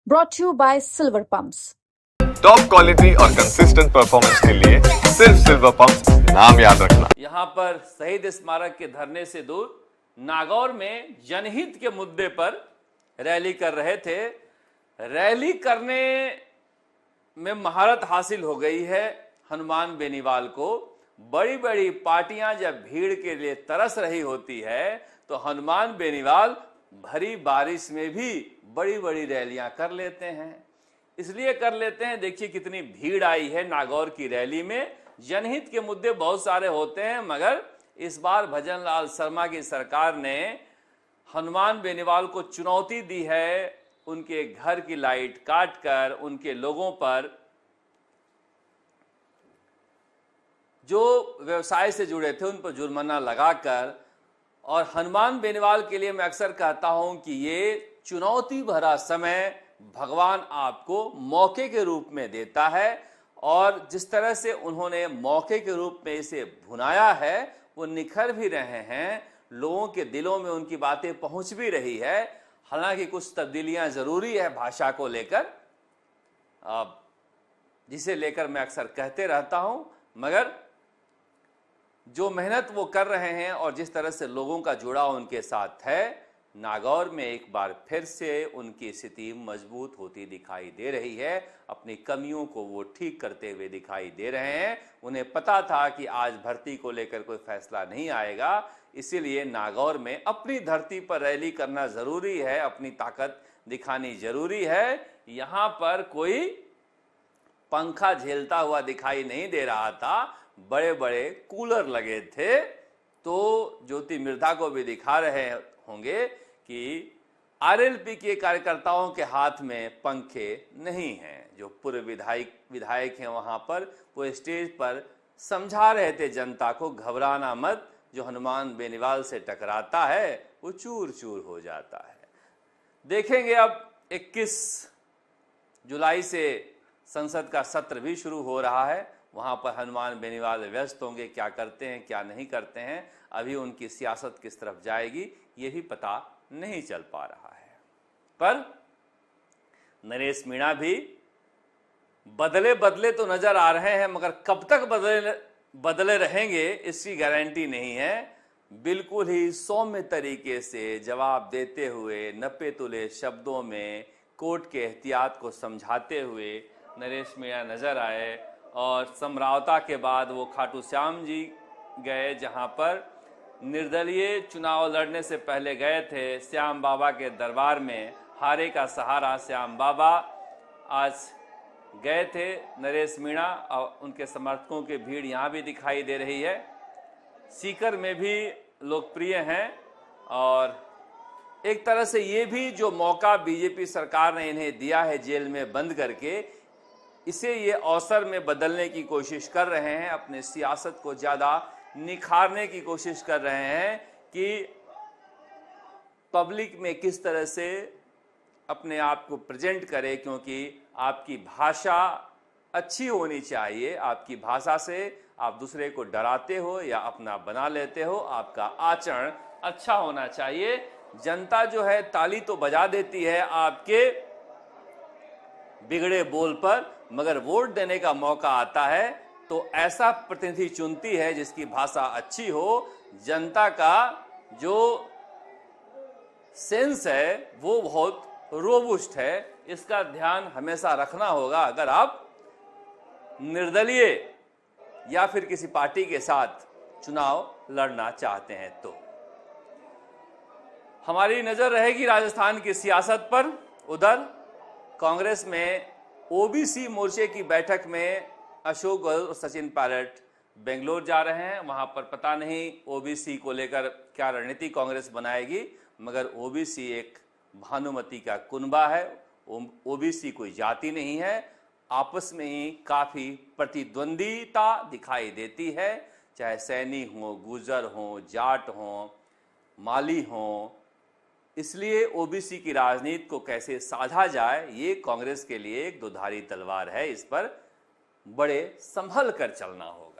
brought to you by Silver Pumps. Top quality और consistent performance के लिए सिर्फ सिल्वर पंप्स नाम याद रखना। यहाँ पर शहीद स्मारक के धरने से दूर नागौर में जनहित के मुद्दे पर रैली कर रहे थे। रैली करने में महारत हासिल हो गई है हनुमान बेनीवाल को। बड़ी बड़ी पार्टियां जब भीड़ के लिए तरस रही होती है तो हनुमान बेनीवाल भरी बारिश में भी बड़ी बड़ी रैलियां कर लेते हैं। इसलिए कर लेते हैं, देखिए कितनी भीड़ आई है नागौर की रैली में। जनहित के मुद्दे बहुत सारे होते हैं, मगर इस बार भजन लाल शर्मा की सरकार ने हनुमान बेनीवाल को चुनौती दी है। उनके घर की लाइट काटकर उनके लोगों पर जो व्यवसाय से जुड़े थे उन पर जुर्माना लगाकर, और हनुमान बेनीवाल के लिए मैं अक्सर कहता हूं कि ये चुनौती भरा समय भगवान आपको मौके के रूप में देता है, और जिस तरह से उन्होंने मौके के रूप में इसे भुनाया है वो निखर भी रहे हैं। लोगों के दिलों में उनकी बातें पहुंच भी रही है। हालांकि कुछ तब्दीलियां जरूरी है भाषा को लेकर, जिसे लेकर मैं अक्सर कहते रहता हूं, मगर जो मेहनत वो कर रहे हैं और जिस तरह से लोगों का जुड़ाव उनके साथ है, नागौर में एक बार फिर से उनकी स्थिति मजबूत होती दिखाई दे रही है। अपनी कमियों को वो ठीक करते हुए दिखाई दे रहे हैं। उन्हें पता था कि आज भर्ती को लेकर कोई फैसला नहीं आएगा, इसीलिए नागौर में अपनी धरती पर रैली करना जरूरी है, अपनी ताकत दिखानी जरूरी है। यहां पर कोई पंखा झेलता हुआ दिखाई नहीं दे रहा था, बड़े बड़े कूलर लगे थे। तो ज्योति मिर्धा को भी दिखा रहे होंगे कि आरएलपी के कार्यकर्ताओं के हाथ में पंखे नहीं हैं। जो पूर्व विधायक हैं वहां पर वो स्टेज पर समझा रहे थे जनता को, घबराना मत, जो हनुमान बेनीवाल से टकराता है वो चूर चूर हो जाता है। देखेंगे अब 21 जुलाई से संसद का सत्र भी शुरू हो रहा है। वहां पर हनुमान बेनीवाल व्यस्त होंगे, क्या करते हैं क्या नहीं करते हैं। अभी उनकी सियासत किस तरफ जाएगी ये भी पता नहीं चल पा रहा है। पर नरेश मीणा भी बदले बदले तो नजर आ रहे हैं, मगर कब तक बदले रहेंगे इसकी गारंटी नहीं है। बिल्कुल ही सौम्य तरीके से जवाब देते हुए, नपे तुले शब्दों में कोर्ट के एहतियात को समझाते हुए नरेश मीणा नजर आए। और समरावता के बाद वो खाटू श्याम जी गए, जहां पर निर्दलीय चुनाव लड़ने से पहले गए थे श्याम बाबा के दरबार में। हारे का सहारा श्याम बाबा आज गए थे नरेश मीणा, और उनके समर्थकों की भीड़ यहाँ भी दिखाई दे रही है। सीकर में भी लोकप्रिय हैं, और एक तरह से ये भी जो मौका बीजेपी सरकार ने इन्हें दिया है जेल में बंद करके, इसे ये अवसर में बदलने की कोशिश कर रहे हैं। अपने सियासत को ज्यादा निखारने की कोशिश कर रहे हैं कि पब्लिक में किस तरह से अपने आप को प्रेजेंट करे, क्योंकि आपकी भाषा अच्छी होनी चाहिए। आपकी भाषा से आप दूसरे को डराते हो या अपना बना लेते हो, आपका आचरण अच्छा होना चाहिए। जनता जो है ताली तो बजा देती है आपके बिगड़े बोल पर, मगर वोट देने का मौका आता है तो ऐसा प्रतिनिधि चुनती है जिसकी भाषा अच्छी हो। जनता का जो सेंस है वो बहुत रोबुस्ट है, इसका ध्यान हमेशा रखना होगा अगर आप निर्दलीय या फिर किसी पार्टी के साथ चुनाव लड़ना चाहते हैं। तो हमारी नजर रहेगी राजस्थान की सियासत पर। उधर कांग्रेस में ओबीसी मोर्चे की बैठक में अशोक गहलोत और सचिन पायलट बेंगलोर जा रहे हैं। वहां पर पता नहीं ओबीसी को लेकर क्या रणनीति कांग्रेस बनाएगी, मगर ओबीसी एक भानुमति का कुनबा है। ओबीसी कोई जाति नहीं है। आपस में ही काफी प्रतिद्वंदिता दिखाई देती है, चाहे सैनी हो, गुर्जर हो, जाट हो, माली हो। इसलिए ओबीसी की राजनीति को कैसे साधा जाए ये कांग्रेस के लिए एक दुधारी तलवार है। इस पर बड़े संभल कर चलना होगा।